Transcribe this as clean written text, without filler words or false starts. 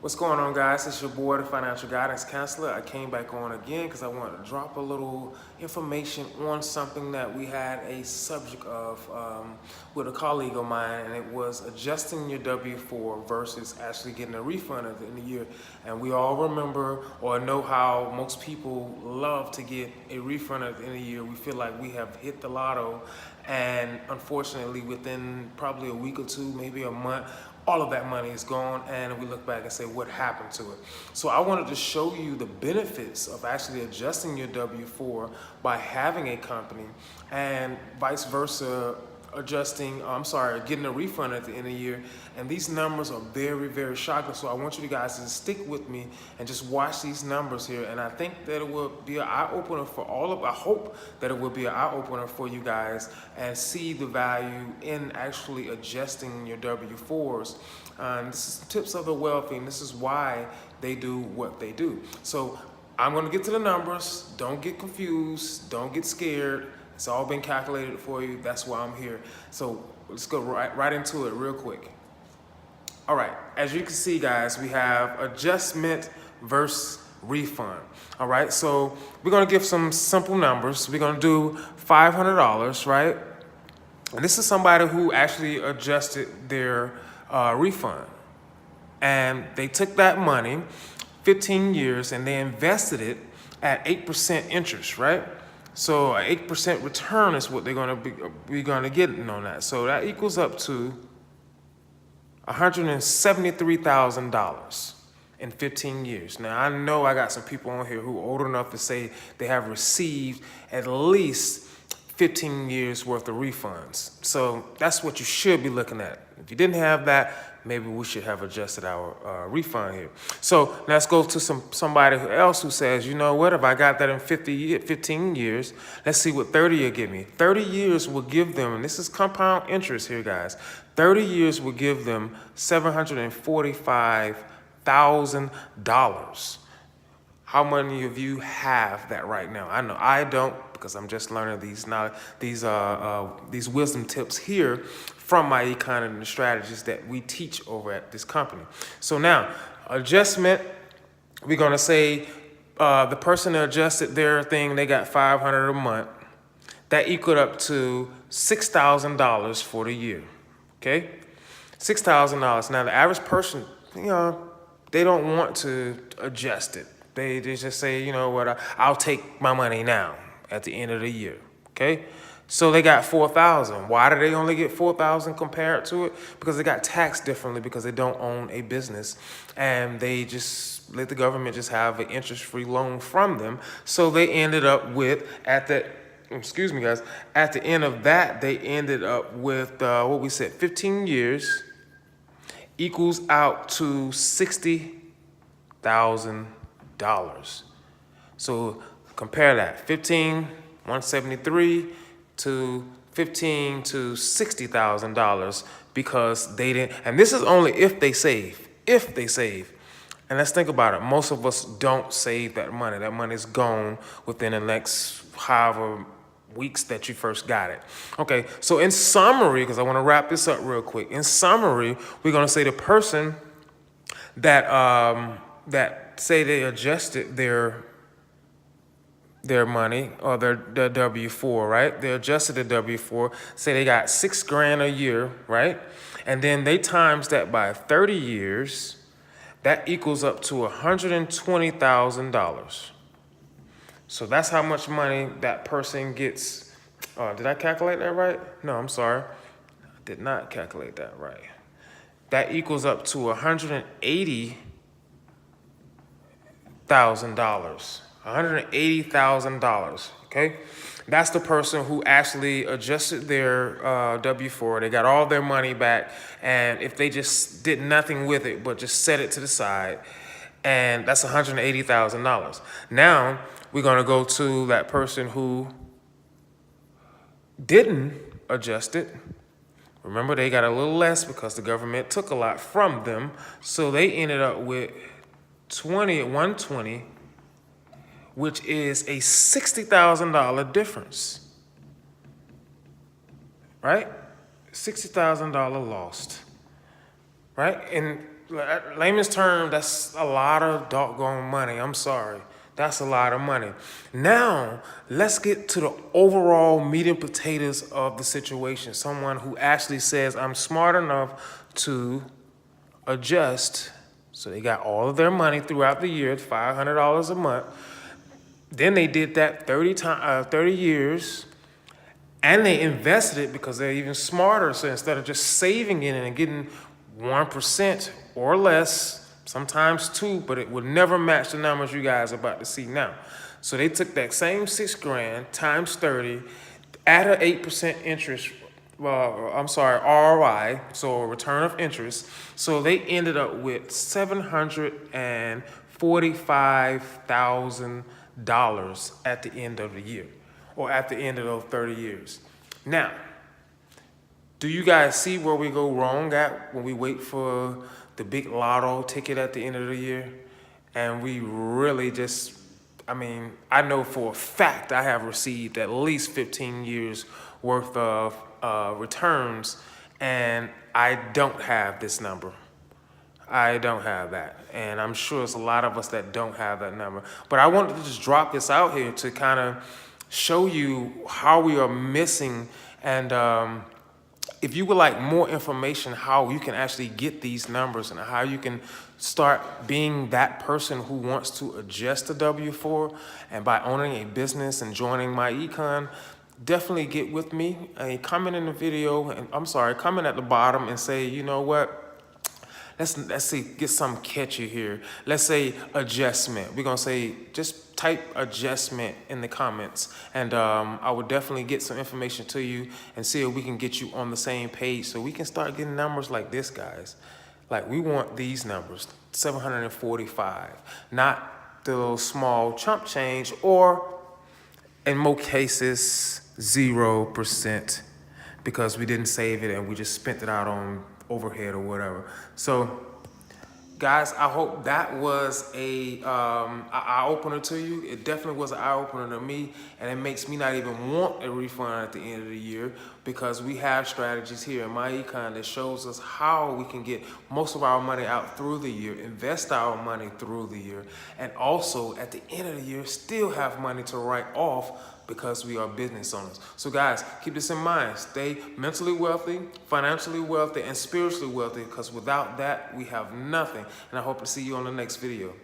What's going on, guys? It's your boy, the Financial Guidance Counselor. I came back on again because I wanted to drop a little information on something that we had a subject of with a colleague of mine, and it was adjusting your W-4 versus actually getting a refund at the end of the year. And we all remember or know how most people love to get a refund at the end of the year. We feel like we have hit the lotto, and unfortunately, within probably a week or two, maybe a month, all of that money is gone, and we look back and say, what happened to it? So I wanted to show you the benefits of actually adjusting your W-4 by having a company, and vice versa, getting a refund at the end of the year. And these numbers are very, very shocking. So I want you guys to stick with me and just watch these numbers here. And I think that it will be an eye-opener for I hope that it will be an eye-opener for you guys and see the value in actually adjusting your W-4s. This is tips of the wealthy, and this is why they do what they do. So I'm going to get to the numbers. Don't get confused. Don't get scared. It's all been calculated for you. That's why I'm here. So let's go right into it real quick. All right, as you can see, guys, we have adjustment versus refund. All right, so we're gonna give some simple numbers. We're gonna do $500, right? And this is somebody who actually adjusted their refund. And they took that money, 15 years, and they invested it at 8% interest, right? So an 8% return is what they're gonna be gonna get on that. So that equals up to $173,000 in 15 years. Now I know I got some people on here who are old enough to say they have received at least 15 years worth of refunds. So that's what you should be looking at. If you didn't have that, maybe we should have adjusted our refund here. So let's go to somebody else who says, you know what, if I got that in 15 years, let's see what 30 will give me. 30 years will give them, and this is compound interest here, guys, 30 years will give them $745,000. How many of you have that right now? I know I don't, because I'm just learning these wisdom tips here from my economy strategies that we teach over at this company. So now, adjustment, we're gonna say the person that adjusted their thing, they got $500 a month. That equaled up to $6,000 for the year, okay? $6,000. Now the average person, they don't want to adjust it. They just say, you know what, I'll take my money now at the end of the year, okay? So they got $4,000. Why do they only get $4,000 compared to it? Because they got taxed differently because they don't own a business, and they just let the government just have an interest-free loan from them. So they ended up with, at the end of that, they ended up with what we said, 15 years equals out to $60,000. So compare that, 173 to 15 to $60,000 because they didn't, and this is only if they save, And let's think about it. Most of us don't save that money. That money's gone within the next however weeks that you first got it. Okay, so in summary, because I want to wrap this up real quick. In summary, we're going to say the person that say they adjusted their money or their W-4, right? They adjusted the W-4, say they got $6,000 a year, right? And then they times that by 30 years, that equals up to $120,000. So that's how much money that person gets. Did I calculate that right? No, I'm sorry. I did not calculate that right. That equals up to $180,000. $180,000, okay? That's the person who actually adjusted their W-4. They got all their money back, and if they just did nothing with it but just set it to the side, and that's $180,000. Now, we're gonna go to that person who didn't adjust it. Remember, they got a little less because the government took a lot from them, so they ended up with 120, which is a $60,000 difference, right? $60,000 lost, right? And layman's term, that's a lot of doggone money. I'm sorry. That's a lot of money. Now, let's get to the overall meat and potatoes of the situation. Someone who actually says, I'm smart enough to adjust. So they got all of their money throughout the year, $500 a month. Then they did that 30 years, and they invested it because they're even smarter. So instead of just saving it and getting 1% or less, sometimes 2, but it would never match the numbers you guys are about to see now. So they took that same $6,000 times 30, add an 8% interest, ROI, so a return of interest. So they ended up with $745,000 at the end of the year, or at the end of those 30 years. Now, do you guys see where we go wrong at when we wait for the big lotto ticket at the end of the year? And we really just, I know for a fact I have received at least 15 years worth of returns, and I don't have this number. I don't have that. And I'm sure it's a lot of us that don't have that number. But I wanted to just drop this out here to kind of show you how we are missing. And if you would like more information how you can actually get these numbers and how you can start being that person who wants to adjust the W-4 and by owning a business and joining my econ, definitely get with me. Comment in the video, and comment at the bottom and say, you know what? Let's see, get something catchy here. Let's say adjustment. We're gonna say, just type adjustment in the comments, and I will definitely get some information to you and see if we can get you on the same page so we can start getting numbers like this, guys. Like, we want these numbers, 745, not the little small chump change, or in most cases, 0%, because we didn't save it and we just spent it out on overhead or whatever. So guys, I hope that was a eye-opener to you. It definitely was an eye-opener to me, and it makes me not even want a refund at the end of the year, because we have strategies here in my econ that shows us how we can get most of our money out through the year, invest our money through the year, and also at the end of the year still have money to write off because we are business owners. So guys, keep this in mind. Stay mentally wealthy, financially wealthy, and spiritually wealthy, because without that, we have nothing. And I hope to see you on the next video.